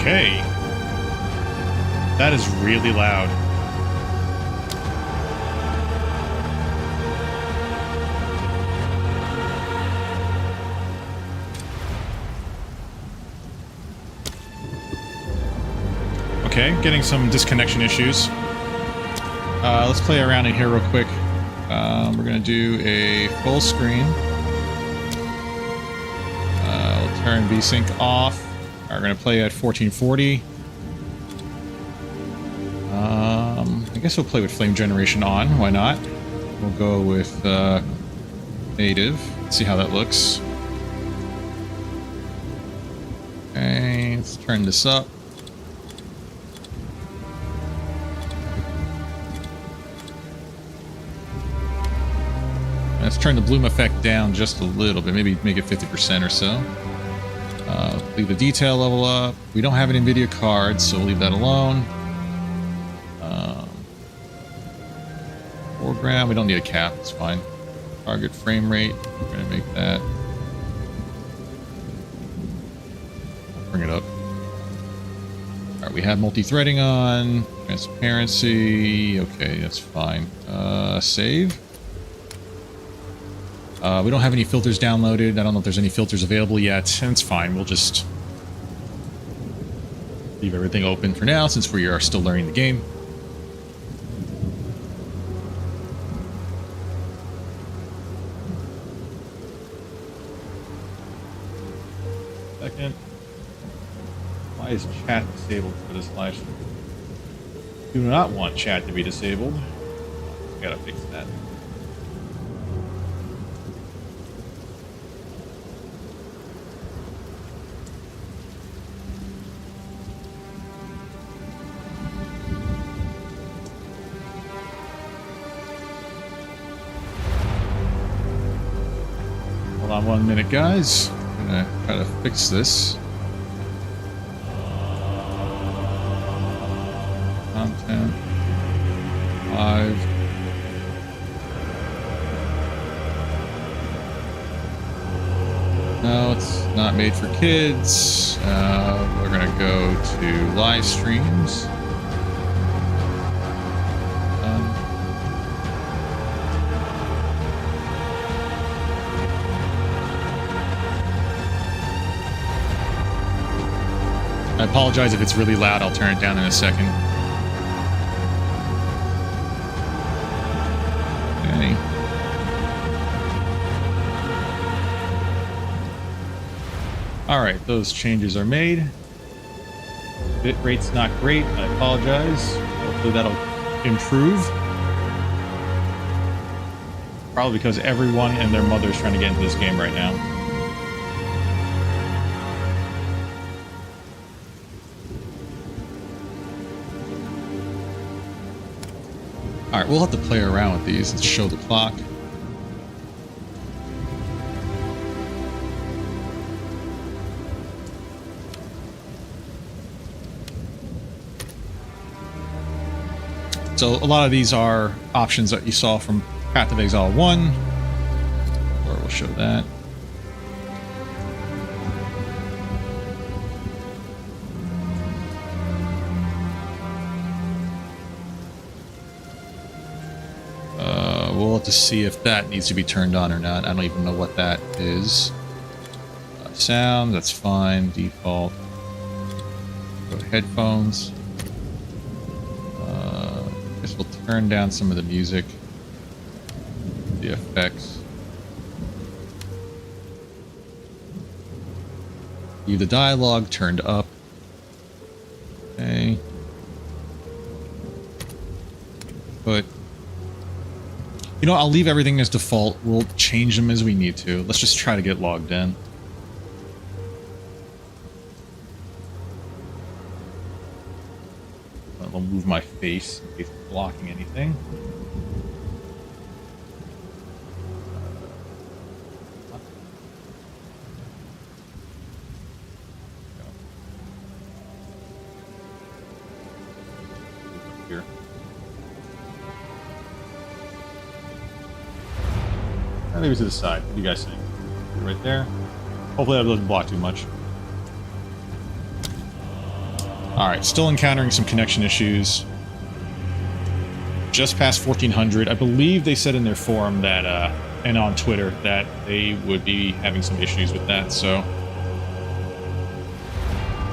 Okay. That is really loud. Okay, getting some disconnection issues. Let's play around in here real quick. We're going to do a full screen. We'll turn VSync off. We're going to play at 1440. I guess we'll play with flame generation on. Why not? We'll go with native. See how that looks. Okay, let's turn this up. Let's turn the bloom effect down just a little bit, maybe make it 50% or so. Leave the detail level up. We don't have an NVIDIA card, so we'll leave that alone. Foreground, we don't need a cap, it's fine. Target frame rate, we're going to make that. Bring it up. Alright, we have multi-threading on. Transparency, okay, that's fine. Save. We don't have any filters downloaded. I don't know if there's any filters available yet, and it's fine. We'll just leave everything open for now since we are still learning the game. Second. Why is chat disabled for this live stream? Do not want chat to be disabled. Gotta fix that. Hold on 1 minute, guys. I'm gonna try to fix this. Content. Live. No, it's not made for kids. We're gonna go to live streams. I apologize if it's really loud. I'll turn it down in a second. Okay. Alright, those changes are made. Bit rate's not great. I apologize. Hopefully that'll improve. Probably because everyone and their mother's trying to get into this game right now. Alright, we'll have to play around with these. Let's show the clock. So a lot of these are options that you saw from Path of Exile 1. Or we'll show that. We'll have to see if that needs to be turned on or not. I don't even know what that is. Sound, that's fine. Default. Go to headphones. I guess we'll turn down some of the music. The effects. Leave the dialogue turned up. Okay. But you know, I'll leave everything as default. We'll change them as we need to. Let's just try to get logged in. I'll move my face in case it's blocking anything. Here. I'll leave it to the side. What do you guys think? Right there. Hopefully that doesn't block too much. Alright, still encountering some connection issues. Just past 1400. I believe they said in their forum that, and on Twitter, that they would be having some issues with that, so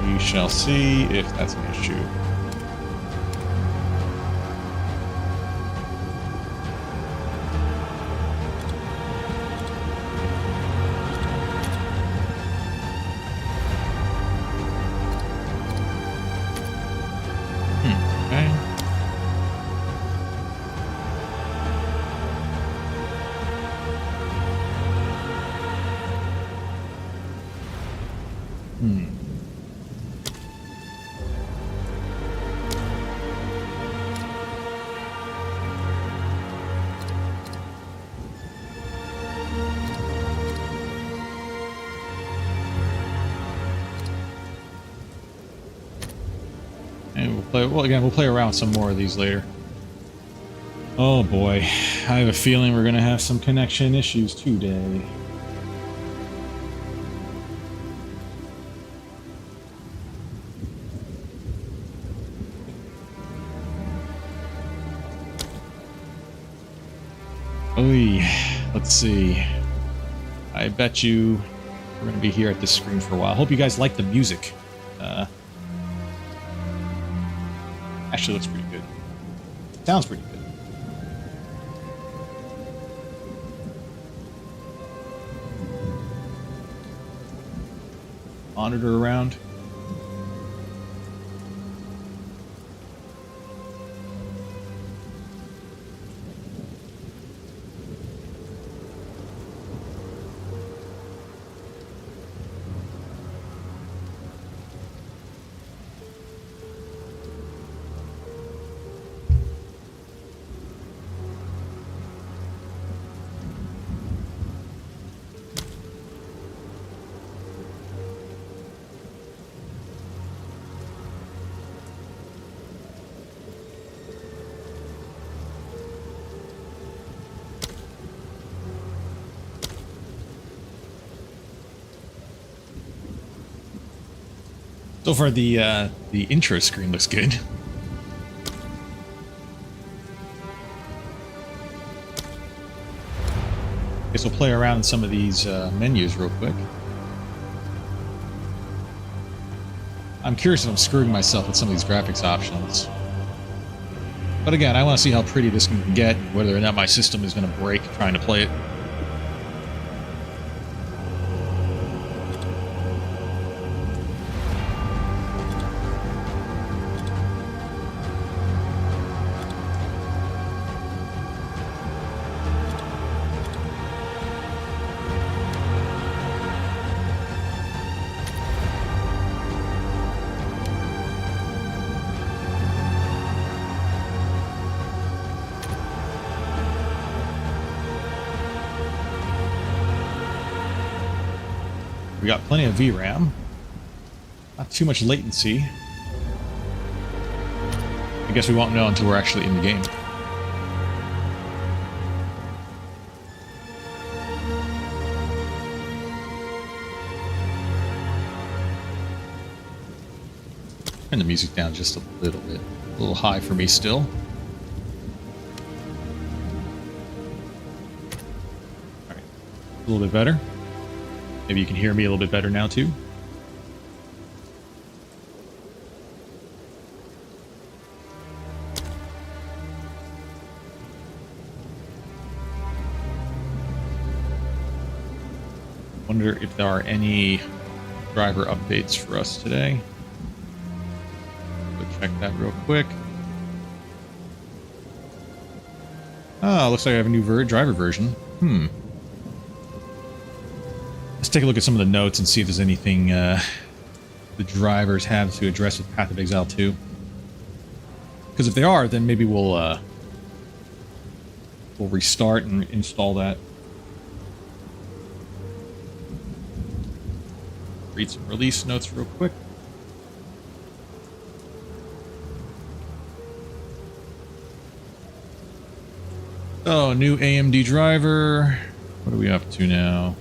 we shall see if that's an issue. We'll play around with some more of these later. Oh boy, I have a feeling we're gonna have some connection issues today. Oy, let's see. I bet you we're gonna be here at this screen for a while. Hope you guys like the music. Actually looks pretty good. Sounds pretty good. Monitor around. So far, the intro screen looks good. Guess we'll play around in some of these menus real quick. I'm curious if I'm screwing myself with some of these graphics options. But again, I want to see how pretty this can get, whether or not my system is going to break trying to play it. We got plenty of VRAM. Not too much latency. I guess we won't know until we're actually in the game. Turn the music down just a little bit. A little high for me still. Alright. A little bit better. Maybe you can hear me a little bit better now, too. Wonder if there are any driver updates for us today. Go check that real quick. Ah, looks like I have a new driver version. Let's take a look at some of the notes and see if there's anything the drivers have to address with Path of Exile 2. Because if they are, then maybe we'll restart and install that. Read some release notes real quick. Oh, new AMD driver. What are we up to now?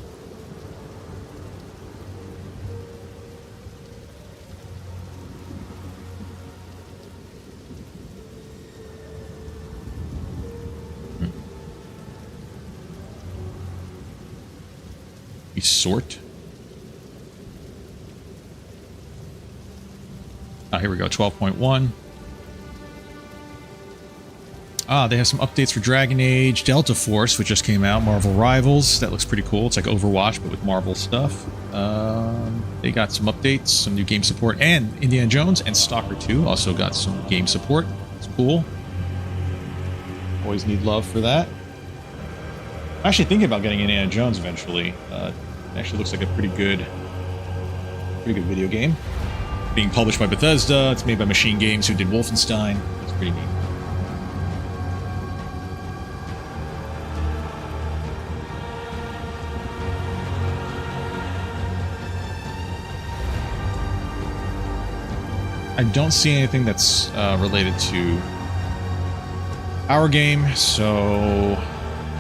Resort. Ah, here we go, 12.1. Ah, they have some updates for Dragon Age Delta Force, which just came out. Marvel Rivals. That looks pretty cool. It's like Overwatch, but with Marvel stuff. They got some updates, some new game support, and Indiana Jones and Stalker 2 also got some game support. It's cool. Always need love for that. I'm actually thinking about getting Indiana Jones eventually. It actually looks like a pretty good video game. Being published by Bethesda. It's made by Machine Games, who did Wolfenstein. It's pretty neat. I don't see anything that's related to our game, so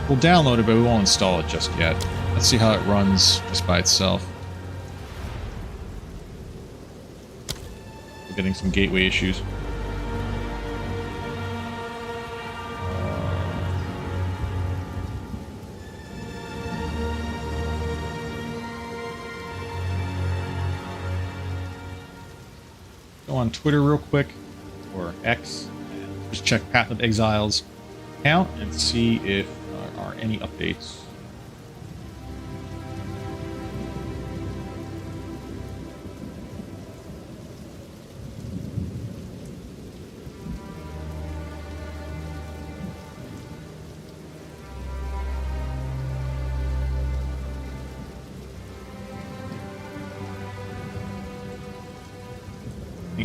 we'll download it, but we won't install it just yet. Let's see how it runs just by itself. We're getting some gateway issues. Go on Twitter real quick, or X, and just check Path of Exile's account and see if there are any updates.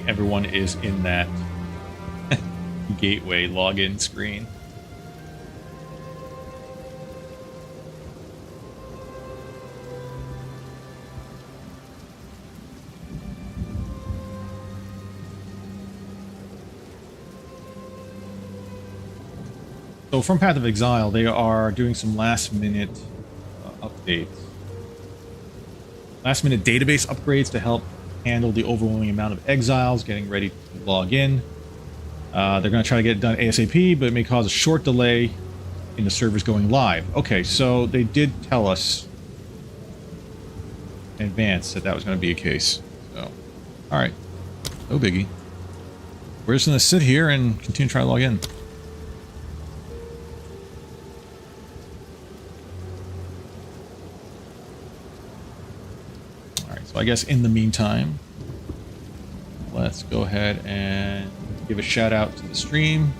Everyone is in that gateway login screen. So from Path of Exile, they are doing some last-minute updates. Last-minute database upgrades to help handle the overwhelming amount of exiles getting ready to log in. They're going to try to get it done ASAP, but it may cause a short delay in the servers going live. Okay, so they did tell us in advance that that was going to be a case. So, all right, no biggie. We're just going to sit here and continue to try to log in. So I guess in the meantime, let's go ahead and give a shout out to the stream,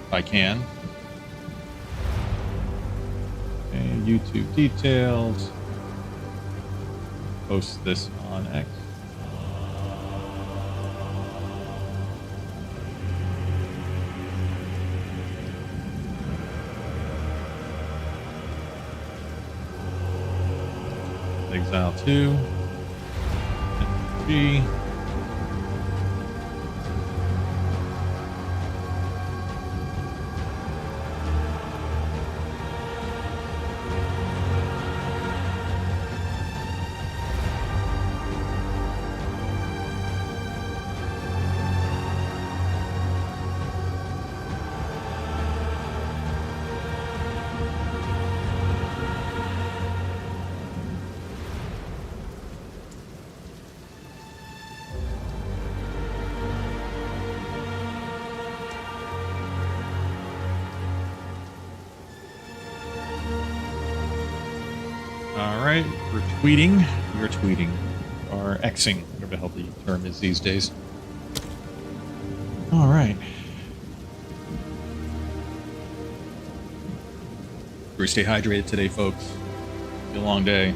if I can. And YouTube details. Post this on X. Exile 2, G. Alright, we're tweeting, or Xing, whatever the hell the term is these days. Alright. We stay hydrated today, folks. It's been a long day.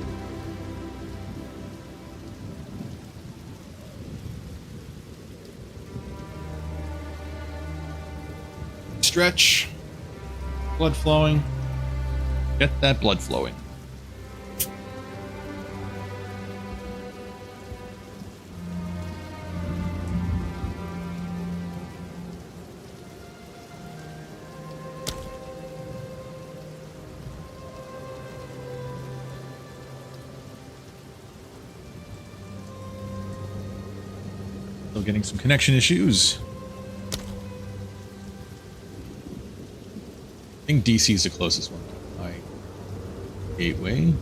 Stretch. Blood flowing. Get that blood flowing. Still getting some connection issues. I think DC is the closest one. gateway.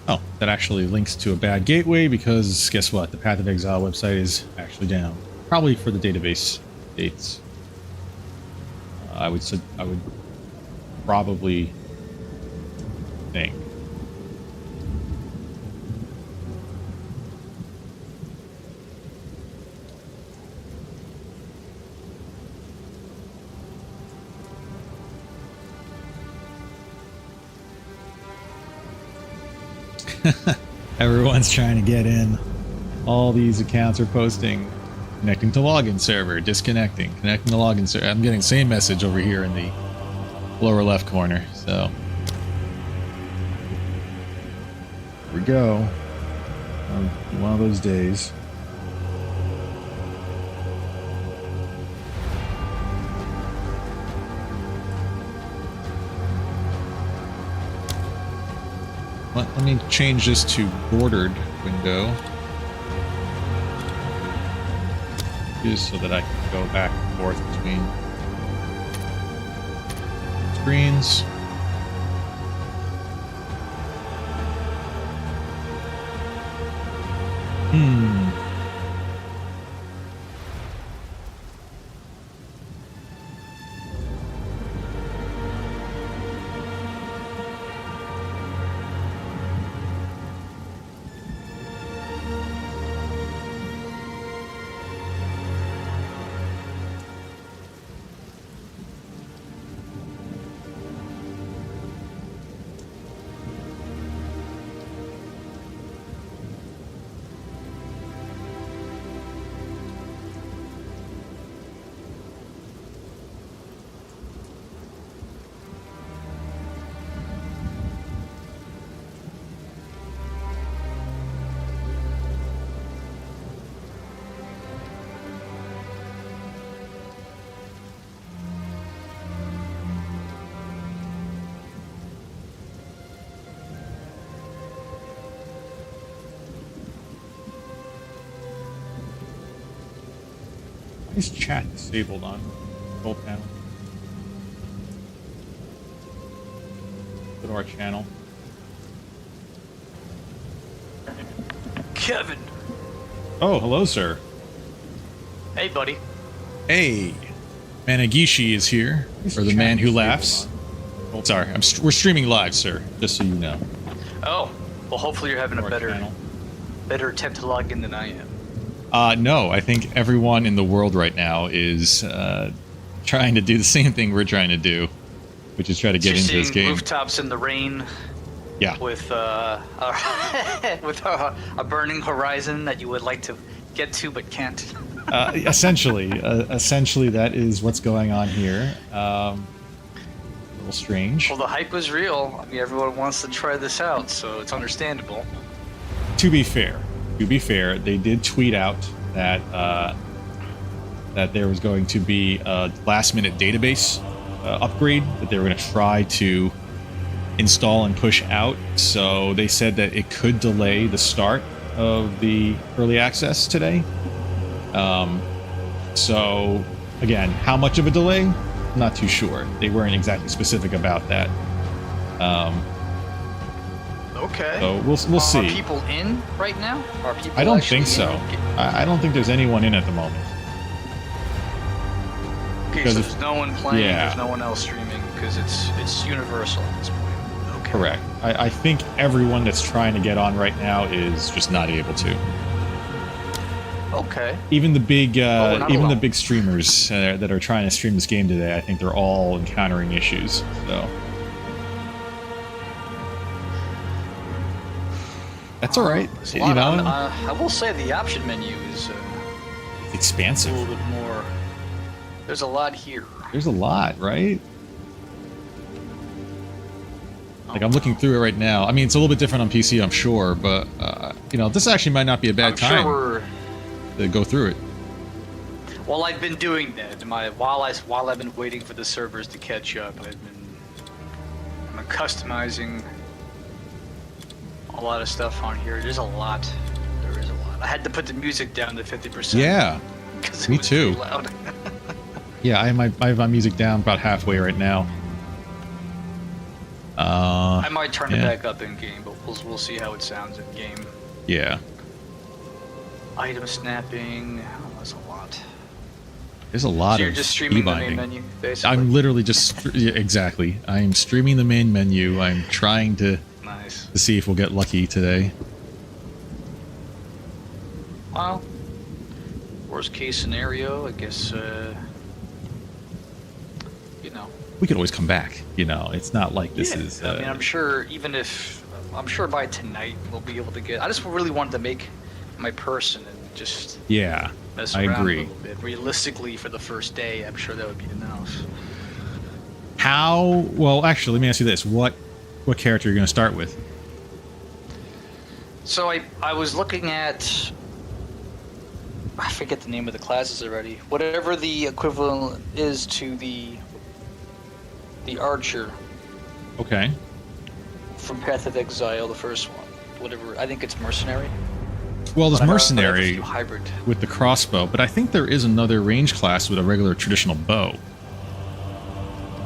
Oh, that actually links to a bad gateway because guess what? The Path of Exile website is actually down. Probably for the database dates. I would probably think. Everyone's trying to get in. All these accounts are posting connecting to login server, disconnecting, connecting to login server. I'm getting the same message over here in the lower left corner. So here we go. One of those days. Let me change this to bordered window. Just so that I can go back and forth between screens. Is chat disabled on control panel? Go to our channel. Kevin. Oh, hello, sir. Hey, buddy. Hey, Managishi is here, or the man who laughs. Sorry, we're streaming live, sir. Just so you know. Oh, well, hopefully you're having a better attempt to log in than I am. No, I think everyone in the world right now is trying to do the same thing we're trying to do, which is try to get into this game. Rooftops in the rain. Yeah. With with a burning horizon that you would like to get to but can't. Essentially, that is what's going on here. A little strange. Well, the hype was real. I mean, everyone wants to try this out, so it's understandable. To be fair, they did tweet out that that there was going to be a last-minute database upgrade that they were going to try to install and push out. So they said that it could delay the start of the early access today. So again, how much of a delay? Not too sure. They weren't exactly specific about that. Okay. So we'll see. Are people in right now? Are people? I don't think so. I don't think there's anyone in at the moment. Okay, so there's no one playing. Yeah. There's no one else streaming because it's universal at this point. Okay. Correct. I think everyone that's trying to get on right now is just not able to. Okay. Even the big, the big streamers that are trying to stream this game today, I think they're all encountering issues. So that's all right. You know, I will say the option menu is expansive. A little bit more. There's a lot here. There's a lot, right? Like I'm looking through it right now. I mean, it's a little bit different on PC, I'm sure, but you know, this actually might not be a bad time to go through it. Well, I've been doing that. While I've been waiting for the servers to catch up, I'm customizing a lot of stuff on here. There's a lot. There is a lot. I had to put the music down to 50%. Yeah, 'cause it me was too. loud. Yeah, I have my music down about halfway right now. I might turn it yeah. back up in game, but we'll see how it sounds in game. Yeah. Item snapping. Oh, that's a lot. There's a lot So you're of just streaming the key main binding. menu, basically. I'm literally just yeah, exactly. I'm streaming the main menu. I'm trying to Nice. see if we'll get lucky today. Well, worst case scenario, I guess. You know. We could always come back. You know, it's not like this Yeah, is. I mean, I'm sure I'm sure by tonight we'll be able to get. I just really wanted to make my person and just Yeah, mess I around agree. a little bit. Realistically, for the first day, I'm sure that would be enough. How? Well, actually, let me ask you this: what character are you going to start with? So I was looking at. I forget the name of the classes already. Whatever the equivalent is to the archer Okay. from Path of Exile, the first one. Whatever, I think it's mercenary. Well, there's But I have a mercenary few hybrid. with the crossbow, but I think there is another range class with a regular traditional bow.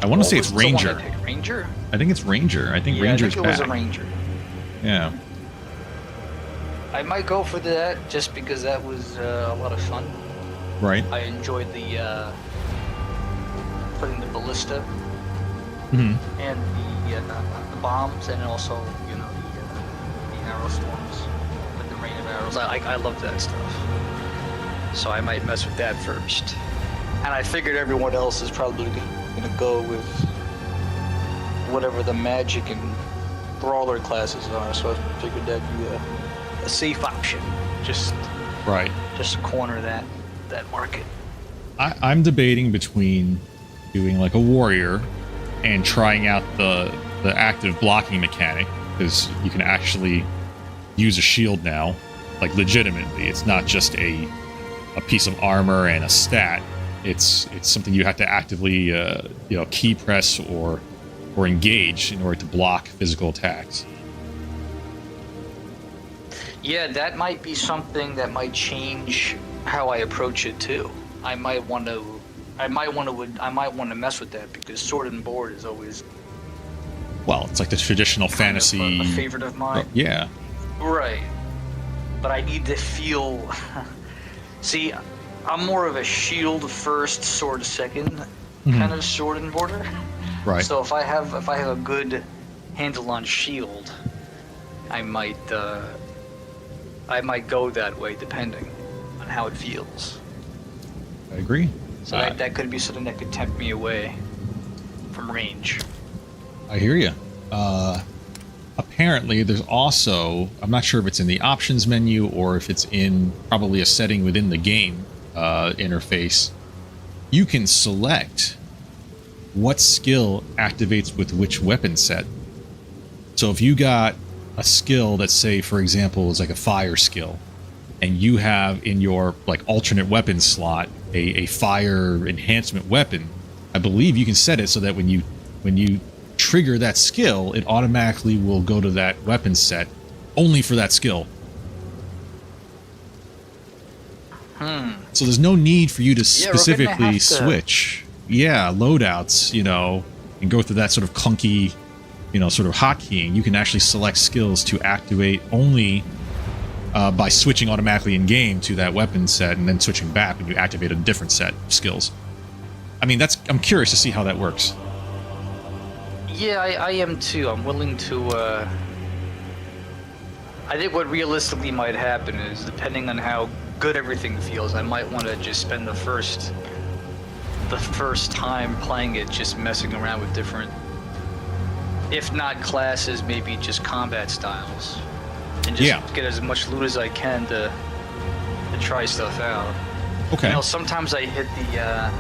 I want to say it's What was the one ranger. I picked? Ranger? I think it's ranger. I think Yeah, ranger's I think it was back. a ranger. Yeah. I might go for that just because that was a lot of fun. Right. I enjoyed the putting the ballista Hmm. and the bombs, and also the arrow storms with the rain of arrows. I love that stuff. So I might mess with that first. And I figured everyone else is probably gonna go with whatever the magic and brawler classes are. So I figured that'd be a safe option. Just Right. to corner that market. I'm debating between doing like a warrior and trying out the active blocking mechanic, because you can actually use a shield now, like legitimately. It's not just a piece of armor and a stat. It's something you have to actively key press or engage in order to block physical attacks. Yeah, that might be something that might change how I approach it too. I might want to mess with that because sword and board is always Well, it's like the traditional kind fantasy. of a favorite of mine. Yeah. Right. But I need to feel. See, I'm more of a shield first, sword second kind of sword and border. Right. So if I have a good handle on shield, I might go that way depending on how it feels. I agree. So that could be something that could tempt me away from range. I hear you. Apparently, there's also, I'm not sure if it's in the options menu or if it's in probably a setting within the game interface. You can select what skill activates with which weapon set. So if you got a skill that, say, for example, is like a fire skill, and you have in your like alternate weapon slot a fire enhancement weapon, I believe you can set it so that when you trigger that skill, it automatically will go to that weapon set only for that skill. So there's no need for you to specifically switch. Yeah, loadouts, and go through that sort of clunky, sort of hotkeying. You can actually select skills to activate only by switching automatically in game to that weapon set and then switching back when you activate a different set of skills. I mean, I'm curious to see how that works. Yeah, I am too. I'm willing to. I think what realistically might happen is, depending on how good everything feels, I might want to just spend the first time playing it just messing around with different, if not classes, maybe just combat styles, and just get as much loot as I can to try stuff out. Okay. Sometimes I hit the